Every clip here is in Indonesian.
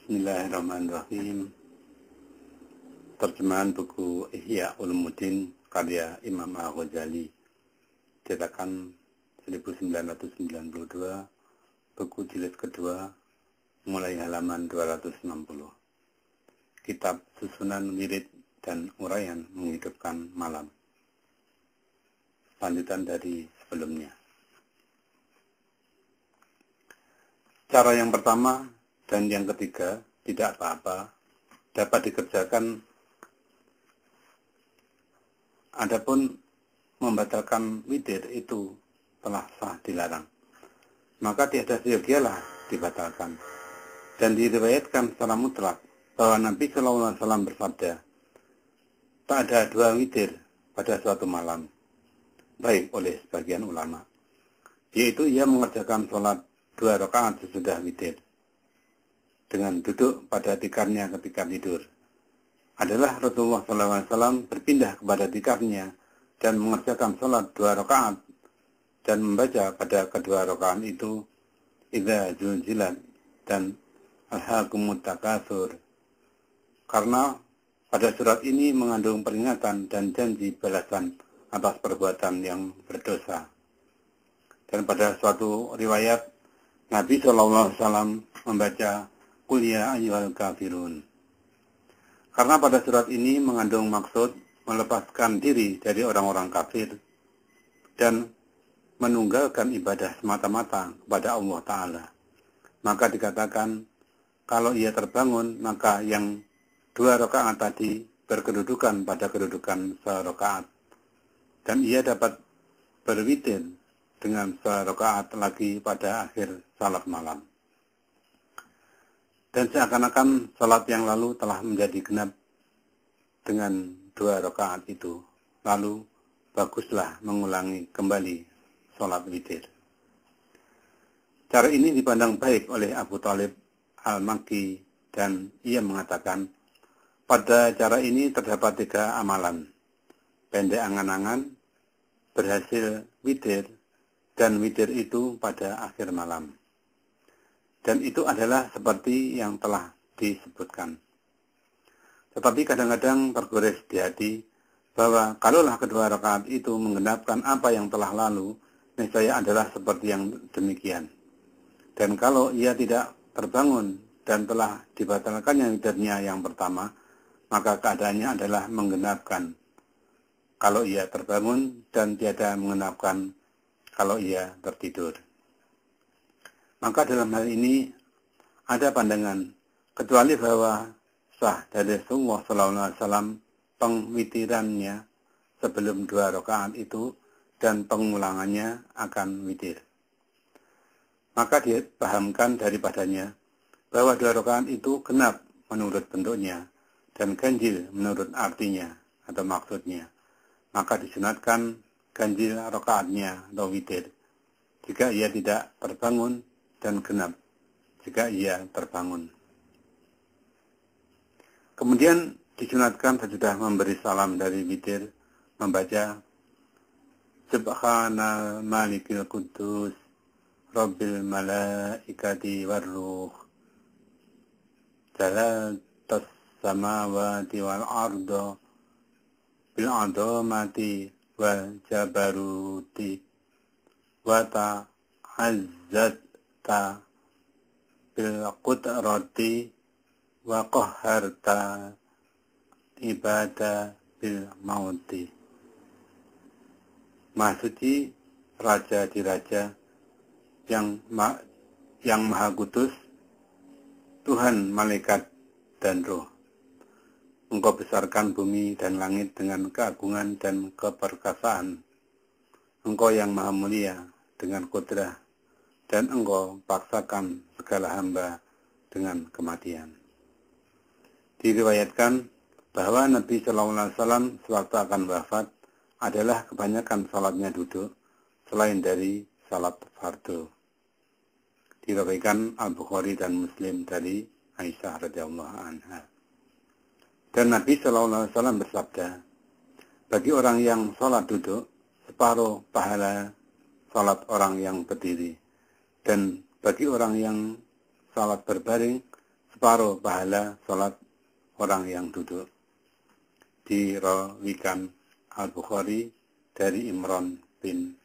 Bismillahirrahmanirrahim. Terjemahan buku Ihya Ulumuddin karya Imam Al-Ghazali, cetakan 1992, buku jilid kedua, mulai halaman 260. Kitab Susunan Wirid dan Uraian Menghidupkan Malam. Lanjutan dari sebelumnya. Cara yang pertama dan yang ketiga tidak apa-apa, dapat dikerjakan. Adapun membatalkan witir itu telah sah dilarang, maka tiada siogialah dibatalkan. Dan diriwayatkan secara mutlak bahwa Nabi SAW bersabda, tak ada dua witir pada suatu malam, baik oleh sebagian ulama, yaitu ia mengerjakan sholat 2 rakaat sesudah witir dengan duduk pada tikarnya ketika tidur. Adalah Rasulullah SAW berpindah kepada tikarnya dan mengerjakan sholat 2 rakaat dan membaca pada kedua rakaat itu Idza zulzilat dan Alhaakumut Takatsur, karena pada surat ini mengandung peringatan dan janji balasan atas perbuatan yang berdosa. Dan pada suatu riwayat Nabi SAW membaca Qul ya ayyuhal kafirun, karena pada surat ini mengandung maksud melepaskan diri dari orang-orang kafir dan menunggalkan ibadah semata-mata kepada Allah Ta'ala. Maka dikatakan, kalau ia terbangun, maka yang 2 rakaat tadi berkedudukan pada kedudukan serakaat, dan ia dapat berwitir dengan serakaat lagi pada akhir salat malam. Dan seakan-akan salat yang lalu telah menjadi genap dengan 2 rakaat itu. Lalu baguslah mengulangi kembali salat witir. Cara ini dipandang baik oleh Abu Thalib Al-Makki, dan ia mengatakan, pada cara ini terdapat 3 amalan: pendek angan-angan, berhasil witir, dan witir itu pada akhir malam. Dan itu adalah seperti yang telah disebutkan. Tetapi kadang-kadang tergores di hati bahwa kalaulah kedua rakaat itu menggenapkan apa yang telah lalu, niscaya adalah seperti yang demikian. Dan kalau ia tidak terbangun dan telah dibatalkannya witirnya yang pertama, maka keadaannya adalah menggenapkan kalau ia terbangun dan tiada mengenapkan kalau ia tertidur. Maka dalam hal ini ada pandangan, kecuali bahwa sah dari Rasulullah SAW pengwitirannya sebelum 2 rakaat itu dan pengulangannya akan witir. Maka dipahamkan daripadanya bahwa 2 rakaat itu genap menurut bentuknya dan ganjil menurut artinya atau maksudnya. Maka disunatkan ganjil rakaatnya atau witir jika ia tidak terbangun, dan genap jika ia terbangun. Kemudian disunatkan sesudah memberi salam dari witir membaca Subhanal Malikil Quddus Rabbil Malaikati Warruh Jalatas Samawati wal Ardo Bil Adomati wal Jabaruti wa ta'azzat ta bil qudrati wa qaharta ibada bil mauti. Maha suci Raja di Raja yang Maha Kudus, Tuhan malaikat dan roh. Engkau besarkan bumi dan langit dengan keagungan dan keperkasaan. Engkau yang Maha Mulia dengan kudrah, dan engkau paksakan segala hamba dengan kematian. Diriwayatkan bahwa Nabi SAW sewaktu akan wafat adalah kebanyakan salatnya duduk selain dari salat fardu. Diriwayatkan Al-Bukhari dan Muslim dari Aisyah radhiyallahu anha. Dan Nabi SAW bersabda, bagi orang yang salat duduk, separuh pahala salat orang yang berdiri. Dan bagi orang yang salat berbaring, separuh pahala sholat orang yang duduk. Dirawikan Al-Bukhari dari Imran bin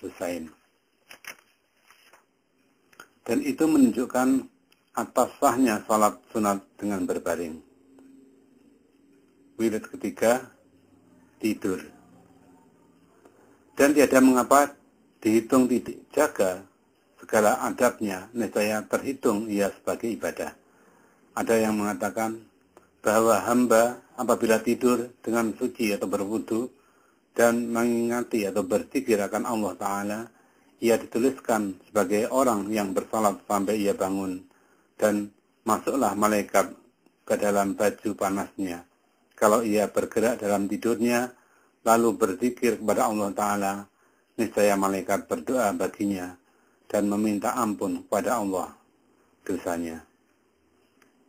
Husain. Dan itu menunjukkan atas sahnya sholat sunat dengan berbaring. Wirid ketiga, tidur. Dan tiada mengapa dihitung tidak jaga segala adabnya, niscaya terhitung ia sebagai ibadah. Ada yang mengatakan bahwa hamba apabila tidur dengan suci atau berwudu dan mengingati atau berzikir akan Allah Ta'ala, ia dituliskan sebagai orang yang bersalat sampai ia bangun, dan masuklah malaikat ke dalam baju panasnya. Kalau ia bergerak dalam tidurnya, lalu berzikir kepada Allah Ta'ala, niscaya malaikat berdoa baginya dan meminta ampun kepada Allah dosanya.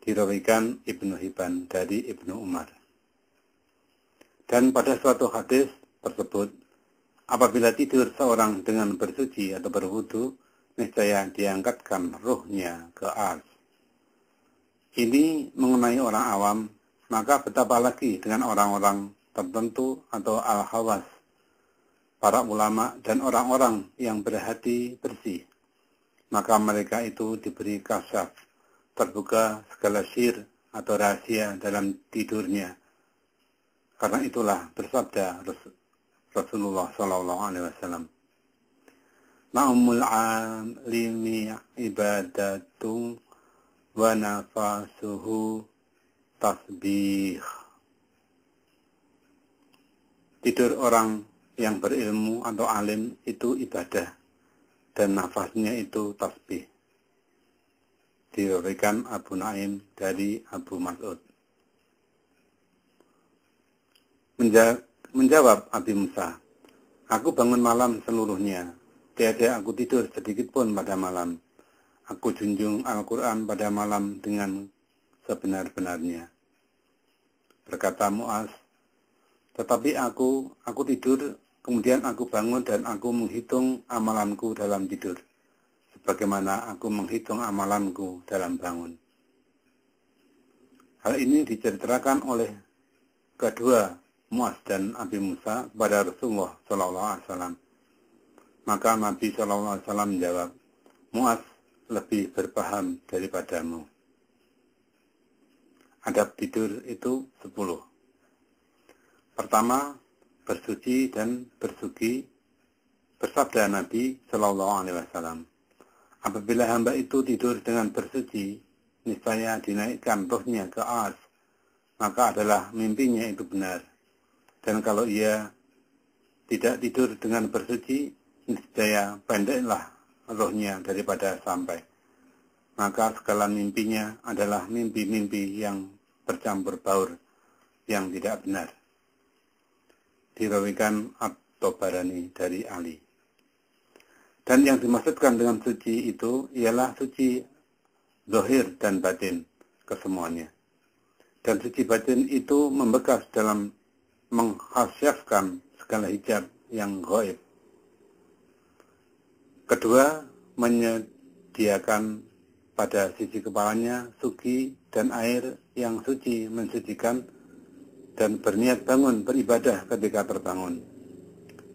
Dirawikan Ibnu Hibban dari Ibnu Umar. Dan pada suatu hadis tersebut, apabila tidur seorang dengan bersuci atau berwudu, niscaya diangkatkan ruhnya ke ars. Ini mengenai orang awam, maka betapa lagi dengan orang-orang tertentu atau al-hawas, para ulama dan orang-orang yang berhati bersih. Maka mereka itu diberi kasyaf, terbuka segala sir atau rahasia dalam tidurnya. Karena itulah bersabda Rasulullah SAW, Naumul alimi ibadatung wa nafasuhu tasbih. Tidur orang yang berilmu atau alim itu ibadah, dan nafasnya itu tasbih. Diriwayatkan Abu Naim dari Abu Mas'ud. Menjawab Abi Musa, aku bangun malam seluruhnya, tiada aku tidur sedikit pun pada malam. Aku junjung Al-Quran pada malam dengan sebenar-benarnya. Berkata Mu'az, tetapi aku tidur, kemudian aku bangun dan aku menghitung amalanku dalam tidur, sebagaimana aku menghitung amalanku dalam bangun. Hal ini diceritakan oleh kedua Mu'az dan Abi Musa kepada Rasulullah SAW. Maka Nabi SAW menjawab, Mu'az lebih berpaham daripadamu. Adab tidur itu 10. Pertama, bersuci dan bersugi. Bersabda Nabi SAW, apabila hamba itu tidur dengan bersuci, niscaya dinaikkan rohnya ke ars, maka adalah mimpinya itu benar. Dan kalau ia tidak tidur dengan bersuci, niscaya pendeklah rohnya daripada sampai. Maka segala mimpinya adalah mimpi-mimpi yang bercampur baur, yang tidak benar. Dirawikan At-Tabarani dari Ali. Dan yang dimaksudkan dengan suci itu ialah suci zahir dan batin, kesemuanya. Dan suci batin itu membekas dalam mengkhasyafkan segala hijab yang gaib. Kedua, menyediakan pada sisi kepalanya suci dan air yang suci mensucikan, dan berniat bangun beribadah ketika terbangun.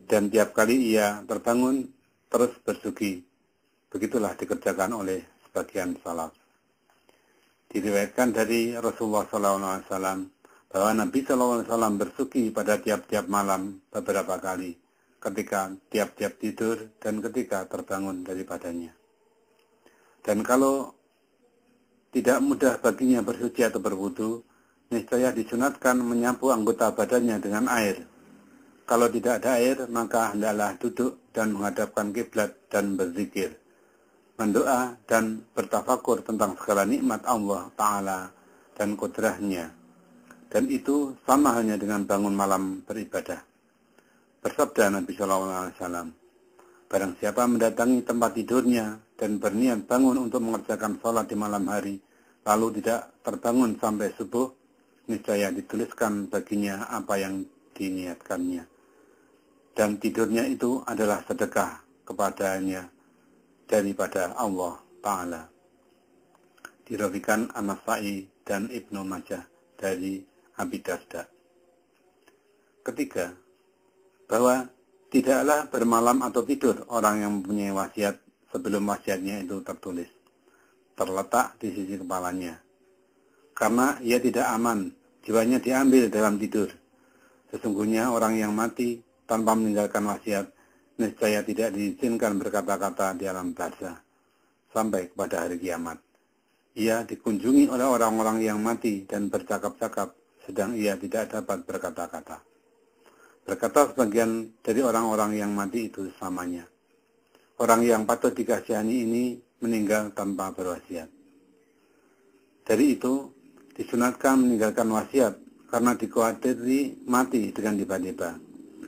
Dan tiap kali ia terbangun, terus bersuci. Begitulah dikerjakan oleh sebagian salaf. Diriwayatkan dari Rasulullah SAW bahwa Nabi SAW bersuci pada tiap-tiap malam beberapa kali, ketika tiap-tiap tidur dan ketika terbangun daripadanya. Dan kalau tidak mudah baginya bersuci atau berwudu, niscaya disunatkan menyapu anggota badannya dengan air. Kalau tidak ada air, maka hendaklah duduk dan menghadapkan kiblat dan berzikir, mendoa dan bertafakur tentang segala nikmat Allah Ta'ala dan kudrahnya. Dan itu sama halnya dengan bangun malam beribadah. Bersabda Nabi SAW, barang siapa mendatangi tempat tidurnya dan berniat bangun untuk mengerjakan sholat di malam hari, lalu tidak terbangun sampai subuh, niscaya dituliskan baginya apa yang diniatkannya. Dan tidurnya itu adalah sedekah kepadanya daripada Allah Ta'ala. dirawikan An-Nasa'i dan Ibnu Majah dari Abi Darda. Ketiga, bahwa tidaklah bermalam atau tidur orang yang mempunyai wasiat sebelum wasiatnya itu tertulis, terletak di sisi kepalanya. Karena ia tidak aman, jiwanya diambil dalam tidur. Sesungguhnya orang yang mati tanpa meninggalkan wasiat, niscaya tidak diizinkan berkata-kata di alam barzah sampai kepada hari kiamat. Ia dikunjungi oleh orang-orang yang mati dan bercakap-cakap, sedang ia tidak dapat berkata-kata. Berkata sebagian dari orang-orang yang mati itu selamanya. Orang yang patut dikasihani ini meninggal tanpa berwasiat. Dari itu, disunatkan meninggalkan wasiat karena dikhawatiri mati dengan tiba-tiba.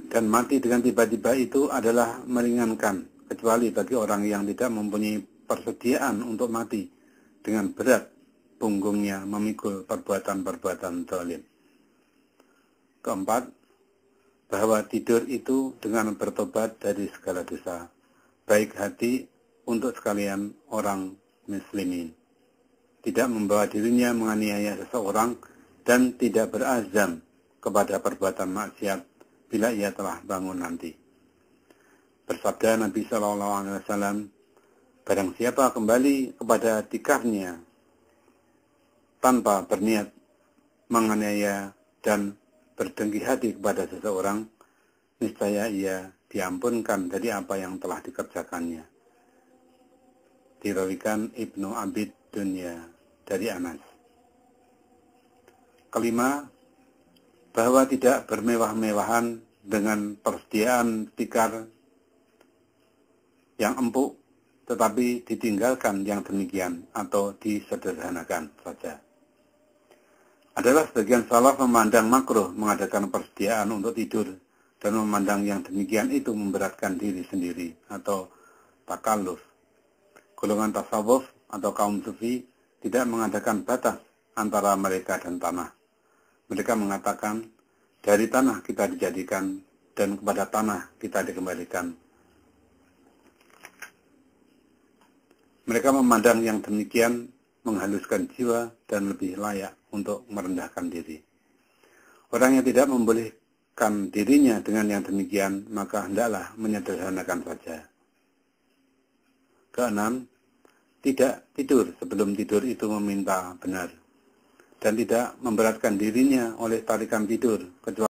Dan mati dengan tiba-tiba itu adalah meringankan, kecuali bagi orang yang tidak mempunyai persediaan untuk mati dengan berat punggungnya memikul perbuatan-perbuatan zalim. Keempat, bahwa tidur itu dengan bertobat dari segala dosa, baik hati untuk sekalian orang muslimin. Tidak membawa dirinya menganiaya seseorang dan tidak berazam kepada perbuatan maksiat bila ia telah bangun nanti. Bersabda Nabi SAW, barang siapa kembali kepada tikahnya tanpa berniat menganiaya dan berdengki hati kepada seseorang, niscaya ia diampunkan dari apa yang telah dikerjakannya. Dirawikan Ibnu Abid Dunya dari Anas. Kelima, bahwa tidak bermewah-mewahan dengan persediaan tikar yang empuk, tetapi ditinggalkan yang demikian atau disederhanakan saja. Adalah sebagian salaf memandang makruh mengadakan persediaan untuk tidur dan memandang yang demikian itu memberatkan diri sendiri atau takalluf. Golongan tasawuf atau kaum sufi tidak mengadakan batas antara mereka dan tanah. Mereka mengatakan, dari tanah kita dijadikan dan kepada tanah kita dikembalikan. Mereka memandang yang demikian menghaluskan jiwa dan lebih layak untuk merendahkan diri. Orang yang tidak membolehkan dirinya dengan yang demikian, maka hendaklah menyederhanakan saja. Keenam, tidak tidur sebelum tidur itu meminta benar, dan tidak memberatkan dirinya oleh tarikan tidur, kecuali